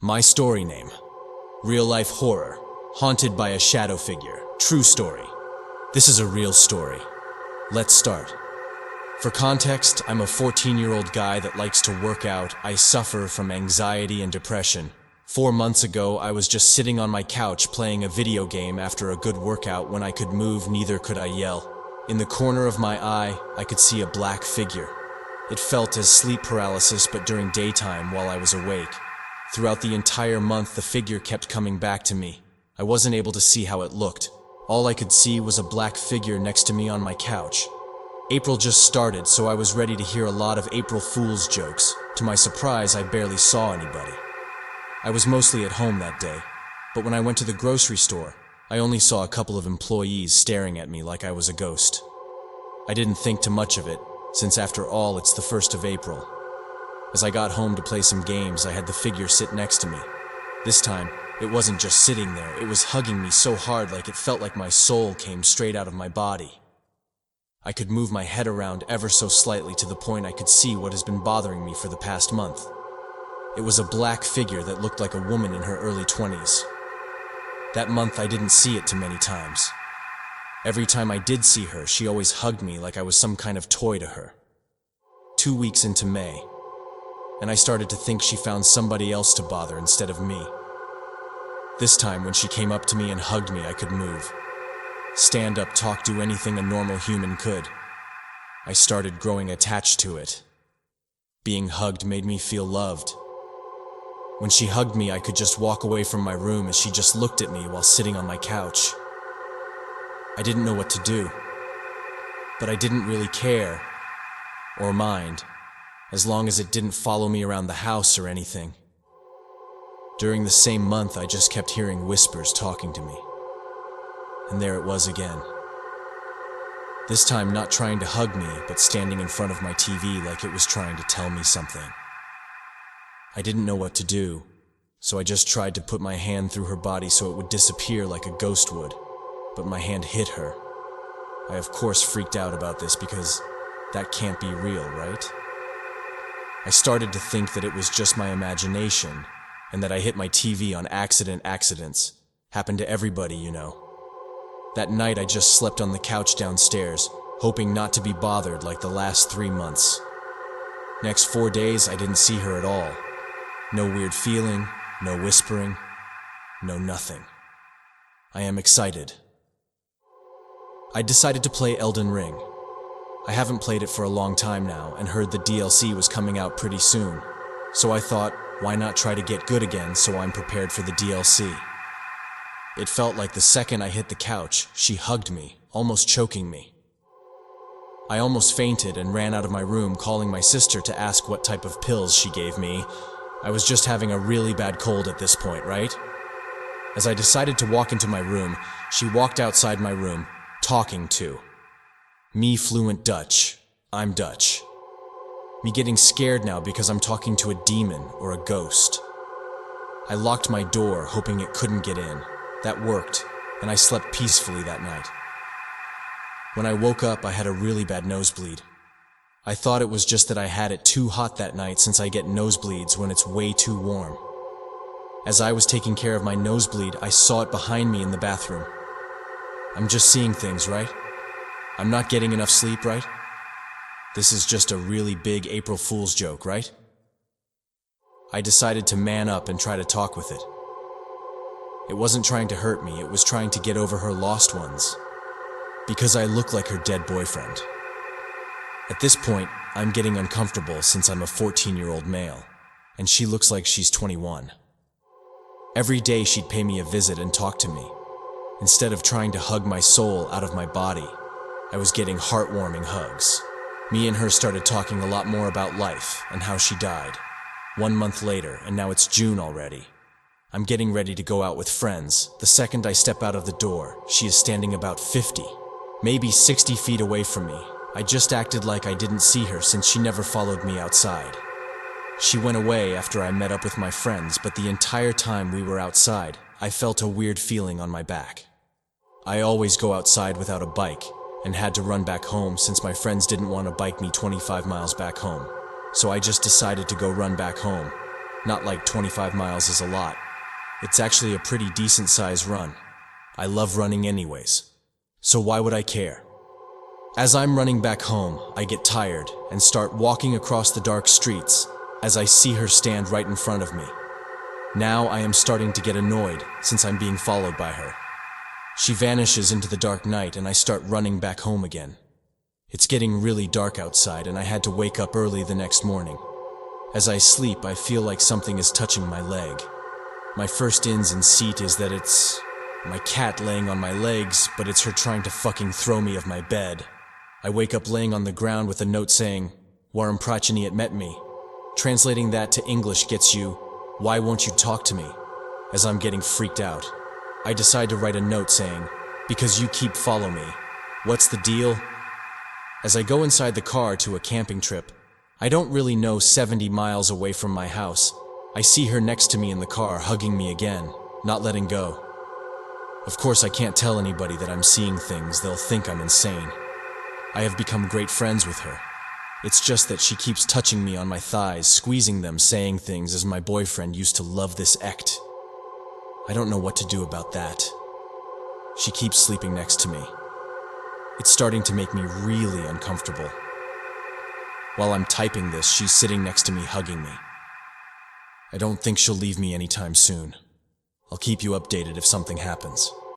My story name: Real Life Horror, Haunted by a Shadow Figure. True story. This is a real story. Let's start. For context, I'm a 14-year-old guy that likes to work out. I suffer from anxiety and depression. 4 months ago, I was just sitting on my couch playing a video game after a good workout. When I could move, neither could I yell. In the corner of my eye, I could see a black figure. It felt as sleep paralysis, but during daytime while I was awake. Throughout the entire month, the figure kept coming back to me. I wasn't able to see how it looked. All I could see was a black figure next to me on my couch. April just started, so I was ready to hear a lot of April Fool's jokes. To my surprise, I barely saw anybody. I was mostly at home that day, but when I went to the grocery store, I only saw a couple of employees staring at me like I was a ghost. I didn't think too much of it, since after all, it's the 1st of April. As I got home to play some games, I had the figure sit next to me. This time, it wasn't just sitting there, it was hugging me so hard like it felt like my soul came straight out of my body. I could move my head around ever so slightly to the point I could see what has been bothering me for the past month. It was a black figure that looked like a woman in her early 20s. That month I didn't see it too many times. Every time I did see her, she always hugged me like I was some kind of toy to her. 2 weeks into May, and I started to think she found somebody else to bother instead of me. This time, when she came up to me and hugged me, I could move. Stand up, talk, do anything a normal human could. I started growing attached to it. Being hugged made me feel loved. When she hugged me, I could just walk away from my room as she just looked at me while sitting on my couch. I didn't know what to do, but I didn't really care or mind, as long as it didn't follow me around the house or anything. During the same month, I just kept hearing whispers talking to me. And there it was again. This time not trying to hug me, but standing in front of my TV like it was trying to tell me something. I didn't know what to do, so I just tried to put my hand through her body so it would disappear like a ghost would, but my hand hit her. I of course freaked out about this because that can't be real, right? I started to think that it was just my imagination, and that I hit my TV on accidents. Happened to everybody, you know. That night I just slept on the couch downstairs, hoping not to be bothered like the last 3 months. Next 4 days I didn't see her at all. No weird feeling, no whispering, no nothing. I am excited. I decided to play Elden Ring. I haven't played it for a long time now and heard the DLC was coming out pretty soon. So I thought, why not try to get good again so I'm prepared for the DLC. It felt like the second I hit the couch, she hugged me, almost choking me. I almost fainted and ran out of my room calling my sister to ask what type of pills she gave me. I was just having a really bad cold at this point, right? As I decided to walk into my room, she walked outside my room, talking to me fluent Dutch. I'm Dutch. Me getting scared now because I'm talking to a demon or a ghost. I locked my door, hoping it couldn't get in. That worked, and I slept peacefully that night. When I woke up, I had a really bad nosebleed. I thought it was just that I had it too hot that night since I get nosebleeds when it's way too warm. As I was taking care of my nosebleed, I saw it behind me in the bathroom. I'm just seeing things, right? I'm not getting enough sleep, right? This is just a really big April Fool's joke, right? I decided to man up and try to talk with it. It wasn't trying to hurt me, it was trying to get over her lost ones. Because I look like her dead boyfriend. At this point, I'm getting uncomfortable since I'm a 14-year-old male, and she looks like she's 21. Every day she'd pay me a visit and talk to me. Instead of trying to hug my soul out of my body, I was getting heartwarming hugs. Me and her started talking a lot more about life and how she died. 1 month later, and now it's June already. I'm getting ready to go out with friends. The second I step out of the door, she is standing about 50, maybe 60 feet away from me. I just acted like I didn't see her since she never followed me outside. She went away after I met up with my friends, but the entire time we were outside, I felt a weird feeling on my back. I always go outside without a bike, and had to run back home since my friends didn't want to bike me 25 miles back home. So I just decided to go run back home. Not like 25 miles is a lot. It's actually a pretty decent sized run. I love running anyways. So why would I care? As I'm running back home, I get tired and start walking across the dark streets as I see her stand right in front of me. Now I am starting to get annoyed since I'm being followed by her. She vanishes into the dark night and I start running back home again. It's getting really dark outside and I had to wake up early the next morning. As I sleep, I feel like something is touching my leg. My first instinct is that it's my cat laying on my legs, but it's her trying to fucking throw me off my bed. I wake up laying on the ground with a note saying, "Warum pracheni et met me?" Translating that to English gets you, "Why won't you talk to me?" As I'm getting freaked out, I decide to write a note saying, "Because you keep follow me. What's the deal?" As I go inside the car to a camping trip, I don't really know 70 miles away from my house, I see her next to me in the car hugging me again, not letting go. Of course I can't tell anybody that I'm seeing things, they'll think I'm insane. I have become great friends with her. It's just that she keeps touching me on my thighs, squeezing them, saying things as my boyfriend used to love this act. I don't know what to do about that. She keeps sleeping next to me. It's starting to make me really uncomfortable. While I'm typing this, she's sitting next to me hugging me. I don't think she'll leave me anytime soon. I'll keep you updated if something happens.